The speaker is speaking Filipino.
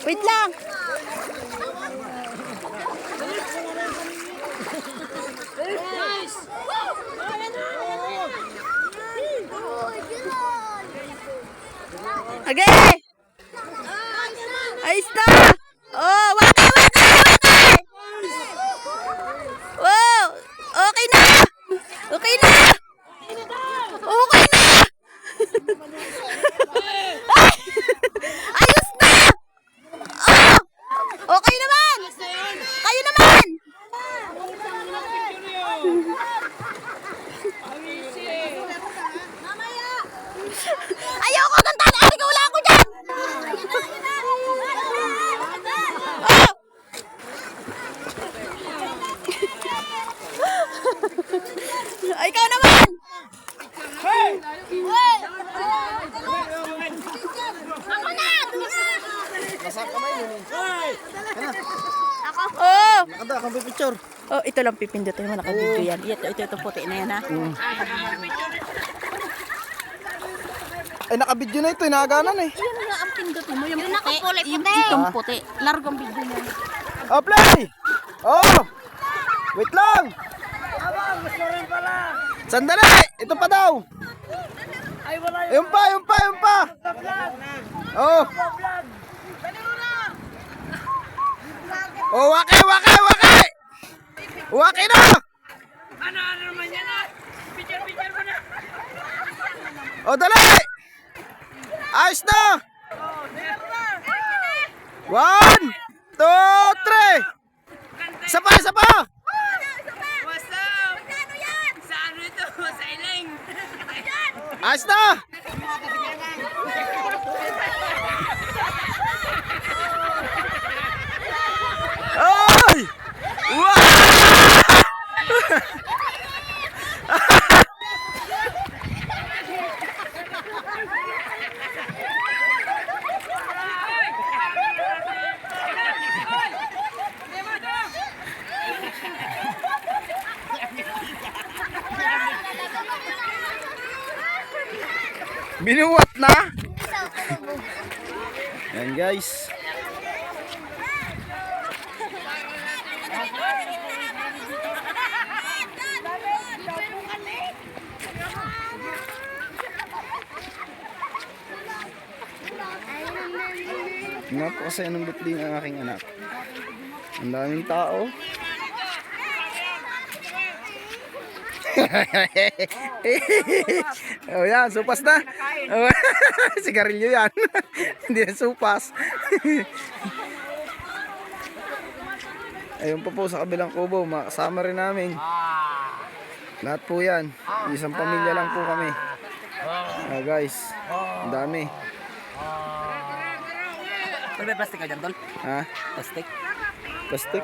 Wait lang. Okay. Ayos na. Oh, waki, waki, waki. Wow. Okay na. Okay na. Okay na. Ayos na. Oh. Okay naman. Kayo naman. Ayoko ng tanay. Ikaw wala ako dyan. Ay, ikaw naman! Hey! Ako na! Nasa kamay yun eh. Ako? Oo! Nakanda akong picture. Oh, ito lang pipindutin mo. Naka-video yan. Ito puti na yan, ha? Ay, naka-video na ito. Inaganan eh. Yun nga ang pindutin mo. Yung puti. Yung itong puti. Largong video mo. Oh, play! Oh! Wait lang! Sandali! Ito pa daw! Yung pa, yung pa, yung pa! Oh! Oh, waki, waki, waki! Waki na! Ano naman yan ah? Picture mo na! Oh, dali! Ayos na! 1, 2, 3! Isa pa, isa pa! What's up? Sa ano ito? Sa iling! Ayos na! Ay! Wow! Binuwat na? Yan guys. Napakasaya ng birthday ng aking anak. Ang daming tao. Oh yan, supas na. Oh, sigarilyo yan. Hindi na supas. Ayun pa po sa kabilang kubo, makasama rin namin. Lahat po yan. Isang pamilya lang po kami. Guys, ang dami. May plastic ka dyan, Tol? Ha? Plastic? Plastic?